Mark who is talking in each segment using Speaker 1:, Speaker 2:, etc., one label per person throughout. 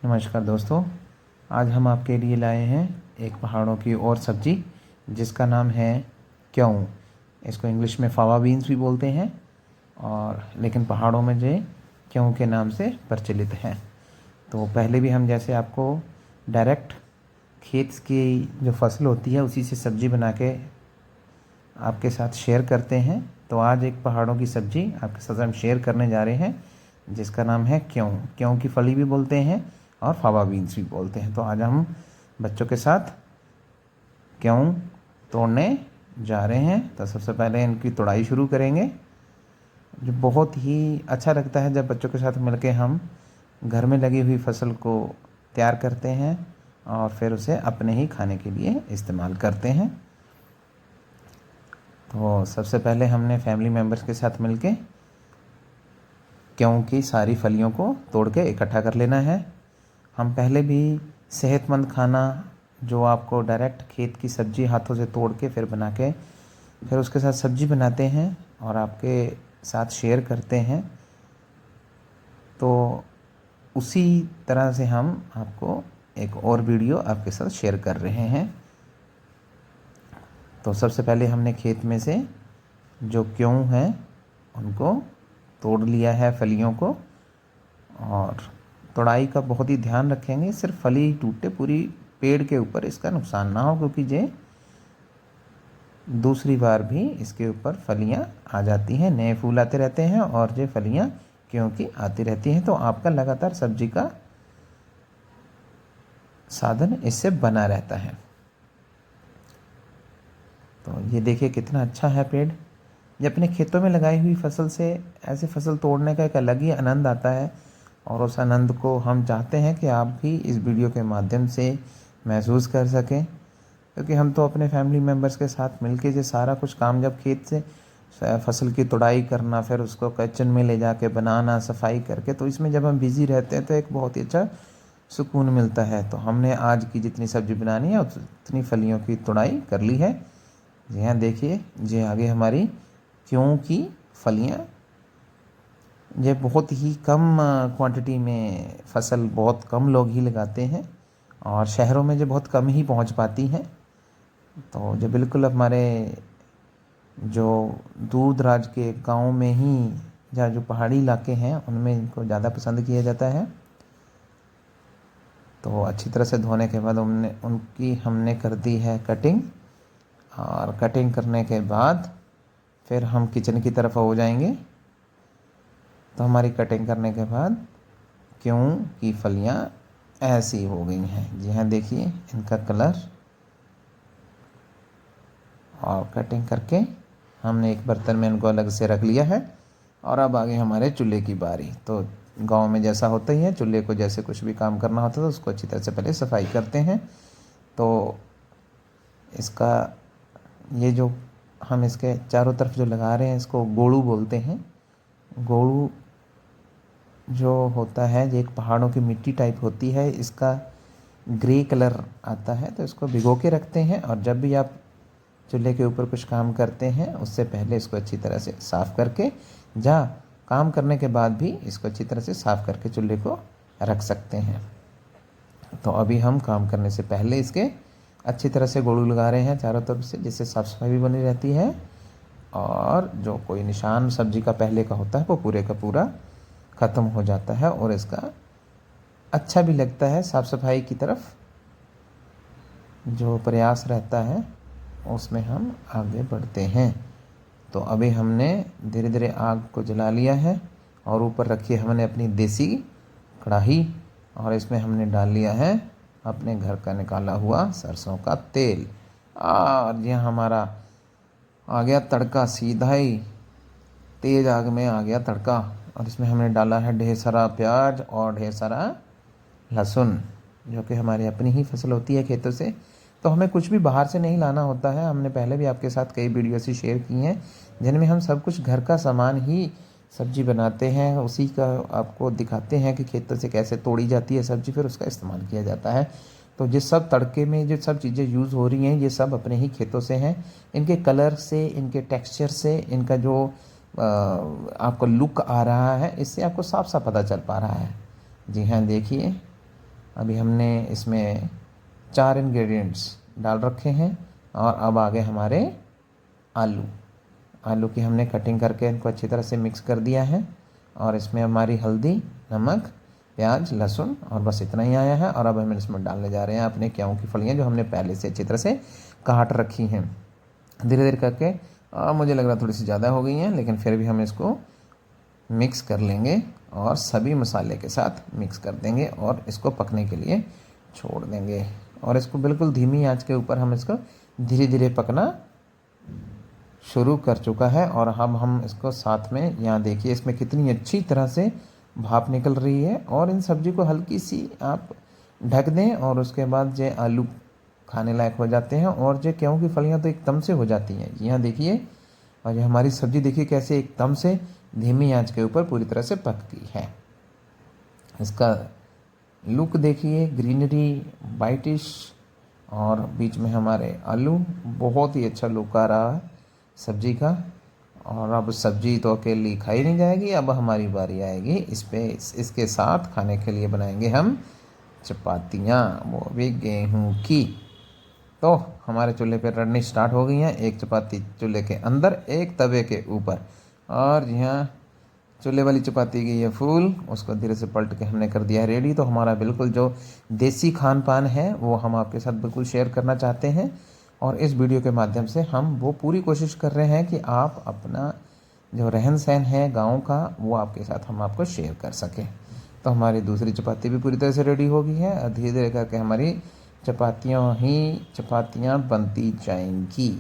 Speaker 1: नमस्कार दोस्तों, आज हम आपके लिए लाए हैं एक पहाड़ों की और सब्ज़ी जिसका नाम है क्यों। इसको इंग्लिश में फावा बीन्स भी बोलते हैं और लेकिन पहाड़ों में जो क्यों के नाम से प्रचलित है। तो पहले भी हम जैसे आपको डायरेक्ट खेत की जो फसल होती है उसी से सब्ज़ी बना के आपके साथ शेयर करते हैं। तो आज एक पहाड़ों की सब्ज़ी आपके साथ हम शेयर करने जा रहे हैं जिसका नाम है क्यों की फली भी बोलते हैं और फावा बीन्स भी बोलते हैं। तो आज हम बच्चों के साथ क्यों तोड़ने जा रहे हैं। तो सबसे पहले इनकी तोड़ाई शुरू करेंगे, जो बहुत ही अच्छा लगता है जब बच्चों के साथ मिलके हम घर में लगी हुई फसल को तैयार करते हैं और फिर उसे अपने ही खाने के लिए इस्तेमाल करते हैं। तो सबसे पहले हमने फैमिली मेम्बर्स के साथ मिलके क्यों की सारी फलियों को तोड़ के इकट्ठा कर लेना है। हम पहले भी सेहतमंद खाना जो आपको डायरेक्ट खेत की सब्ज़ी हाथों से तोड़ के फिर बना के फिर उसके साथ सब्ज़ी बनाते हैं और आपके साथ शेयर करते हैं। तो उसी तरह से हम आपको एक और वीडियो आपके साथ शेयर कर रहे हैं। तो सबसे पहले हमने खेत में से जो क्यों हैं उनको तोड़ लिया है फलियों को, और तोड़ाई का बहुत ही ध्यान रखेंगे, सिर्फ फली टूटे पूरी पेड़ के ऊपर इसका नुकसान ना हो, क्योंकि ये दूसरी बार भी इसके ऊपर फलियां आ जाती हैं, नए फूल आते रहते हैं और ये फलियां क्योंकि आती रहती हैं। तो आपका लगातार सब्जी का साधन इससे बना रहता है। तो ये देखिए कितना अच्छा है पेड़। ये अपने खेतों में लगाई हुई फसल से ऐसी फसल तोड़ने का एक अलग ही आनंद आता है और उस आनंद को हम चाहते हैं कि आप भी इस वीडियो के माध्यम से महसूस कर सकें, क्योंकि हम तो अपने फैमिली मेम्बर्स के साथ मिलके ये सारा कुछ काम, जब खेत से फसल की तुड़ाई करना, फिर उसको किचन में ले जाके बनाना, सफाई करके, तो इसमें जब हम बिज़ी रहते हैं तो एक बहुत ही अच्छा सुकून मिलता है। तो हमने आज की जितनी सब्ज़ी बनानी है उतनी फलियों की तुड़ाई कर ली है। जी हाँ, देखिए जी आगे हमारी क्यों की फलियाँ। ये बहुत ही कम क्वांटिटी में फसल बहुत कम लोग ही लगाते हैं और शहरों में जो बहुत कम ही पहुंच पाती हैं। तो जो बिल्कुल हमारे जो दूर दराज के गांव में ही या जो पहाड़ी इलाके हैं उनमें इनको ज़्यादा पसंद किया जाता है। तो अच्छी तरह से धोने के बाद हमने कर दी है कटिंग, और कटिंग करने के बाद फिर हम किचन की तरफ हो जाएंगे। तो हमारी कटिंग करने के बाद क्यों की फलियां ऐसी हो गई हैं। जी हाँ, देखिए इनका कलर। और कटिंग करके हमने एक बर्तन में इनको अलग से रख लिया है। और अब आगे हमारे चूल्हे की बारी। तो गांव में जैसा होता ही है, चूल्हे को जैसे कुछ भी काम करना होता है तो उसको अच्छी तरह से पहले सफाई करते हैं। तो इसका ये जो हम इसके चारों तरफ जो लगा रहे हैं इसको गोड़ू बोलते हैं। गोड़ू जो होता है ये एक पहाड़ों की मिट्टी टाइप होती है, इसका ग्रे कलर आता है। तो इसको भिगो के रखते हैं और जब भी आप चूल्हे के ऊपर कुछ काम करते हैं उससे पहले इसको अच्छी तरह से साफ़ करके, जहाँ काम करने के बाद भी इसको अच्छी तरह से साफ़ करके चूल्हे को रख सकते हैं। तो अभी हम काम करने से पहले इसके अच्छी तरह से गोड़ू लगा रहे हैं चारों तरफ से, जिससे साफ़ सफाई भी बनी रहती है और जो कोई निशान सब्जी का पहले का होता है वो पूरे का पूरा ख़त्म हो जाता है और इसका अच्छा भी लगता है। साफ़ सफाई की तरफ जो प्रयास रहता है उसमें हम आगे बढ़ते हैं। तो अभी हमने धीरे धीरे आग को जला लिया है और ऊपर रखी है हमने अपनी देसी कढ़ाई, और इसमें हमने डाल लिया है अपने घर का निकाला हुआ सरसों का तेल। और यह हमारा आ गया तड़का, सीधा ही तेज़ आग में आ गया तड़का। और इसमें हमने डाला है ढेर सारा प्याज और ढेर सारा लहसुन, जो कि हमारी अपनी ही फसल होती है खेतों से। तो हमें कुछ भी बाहर से नहीं लाना होता है। हमने पहले भी आपके साथ कई वीडियो से शेयर की हैं जिनमें हम सब कुछ घर का सामान ही सब्जी बनाते हैं, उसी का आपको दिखाते हैं कि खेतों से कैसे तोड़ी जाती है सब्जी, फिर उसका इस्तेमाल किया जाता है। तो जिस सब तड़के में जो सब चीज़ें यूज़ हो रही हैं ये सब अपने ही खेतों से हैं। इनके कलर से, इनके टेक्सचर से, इनका जो आपको लुक आ रहा है, इससे आपको साफ साफ पता चल पा रहा है। जी हाँ, देखिए अभी हमने इसमें 4 इंग्रेडिएंट्स डाल रखे हैं। और अब आगे हमारे आलू की हमने कटिंग करके इनको अच्छी तरह से मिक्स कर दिया है। और इसमें हमारी हल्दी, नमक, प्याज, लहसुन और बस इतना ही आया है। और अब हम इसमें डालने जा रहे हैं अपने गेहूं की फलियां जो हमने पहले से अच्छी तरह से काट रखी हैं। धीरे धीरे करके मुझे लग रहा थोड़ी सी ज़्यादा हो गई हैं, लेकिन फिर भी हम इसको मिक्स कर लेंगे और सभी मसाले के साथ मिक्स कर देंगे और इसको पकने के लिए छोड़ देंगे। और इसको बिल्कुल धीमी आंच के ऊपर हम इसको धीरे धीरे पकना शुरू कर चुका है। और अब हम इसको साथ में, यहाँ देखिए इसमें कितनी अच्छी तरह से भाप निकल रही है। और इन सब्जी को हल्की सी आप ढक दें और उसके बाद जो आलू खाने लायक हो जाते हैं और जो गेहूं की फलियां तो एकदम से हो जाती हैं। यहाँ देखिए, और ये हमारी सब्जी देखिए कैसे एकदम से धीमी आंच के ऊपर पूरी तरह से पक गई है। इसका लुक देखिए, ग्रीनरी, वाइटिश और बीच में हमारे आलू, बहुत ही अच्छा लुक आ रहा है सब्जी का। और अब सब्जी तो अकेली खाई नहीं जाएगी, अब हमारी बारी आएगी इसके साथ खाने के लिए बनाएंगे हम चपातियाँ, वो भी गेहूं की। तो हमारे चूल्हे पे रड़नी स्टार्ट हो गई हैं। एक चपाती चूल्हे के अंदर, एक तवे के ऊपर। और यहाँ चूल्हे वाली चपाती की ये फूल, उसको धीरे से पलट के हमने कर दिया है रेडी। तो हमारा बिल्कुल जो देसी खान पान है वो हम आपके साथ बिल्कुल शेयर करना चाहते हैं। और इस वीडियो के माध्यम से हम वो पूरी कोशिश कर रहे हैं कि आप अपना जो रहन सहन है गाँव का, वो आपके साथ हम आपको शेयर कर सकें। तो हमारी दूसरी चपाती भी पूरी तरह से रेडी हो गई है। धीरे धीरे करके हमारी चपातियाँ बनती जाएंगी।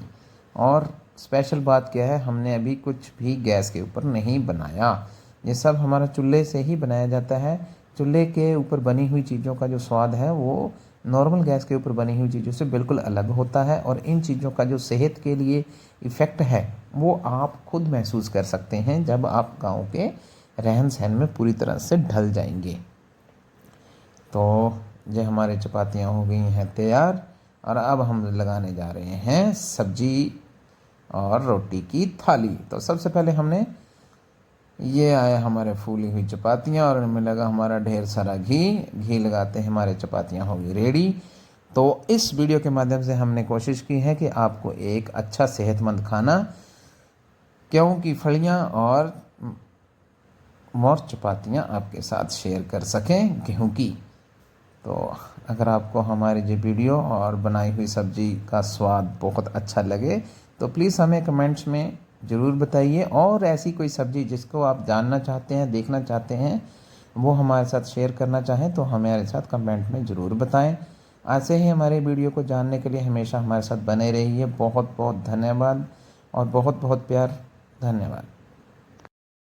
Speaker 1: और स्पेशल बात क्या है, हमने अभी कुछ भी गैस के ऊपर नहीं बनाया, ये सब हमारा चूल्हे से ही बनाया जाता है। चूल्हे के ऊपर बनी हुई चीज़ों का जो स्वाद है वो नॉर्मल गैस के ऊपर बनी हुई चीज़ों से बिल्कुल अलग होता है। और इन चीज़ों का जो सेहत के लिए इफ़ेक्ट है वो आप खुद महसूस कर सकते हैं जब आप गाँव के रहन सहन में पूरी तरह से ढल जाएंगे। तो ये हमारी चपातियाँ हो गई हैं तैयार। और अब हम लगाने जा रहे हैं सब्जी और रोटी की थाली। तो सबसे पहले हमने, ये आया हमारे फूली हुई चपातियाँ और इनमें लगा हमारा ढेर सारा घी लगाते हैं हमारे चपातियाँ होगी रेडी। तो इस वीडियो के माध्यम से हमने कोशिश की है कि आपको एक अच्छा सेहतमंद खाना, गेहूं की फलियाँ और चपातियाँ आपके साथ शेयर कर सकें गेहूं की। तो अगर आपको हमारी ये वीडियो और बनाई हुई सब्ज़ी का स्वाद बहुत अच्छा लगे तो प्लीज़ हमें कमेंट्स में ज़रूर बताइए। और ऐसी कोई सब्ज़ी जिसको आप जानना चाहते हैं, देखना चाहते हैं, वो हमारे साथ शेयर करना चाहें तो हमारे साथ कमेंट में ज़रूर बताएं। ऐसे ही हमारे वीडियो को जानने के लिए हमेशा हमारे साथ बने रहिए। बहुत बहुत धन्यवाद और बहुत बहुत प्यार। धन्यवाद।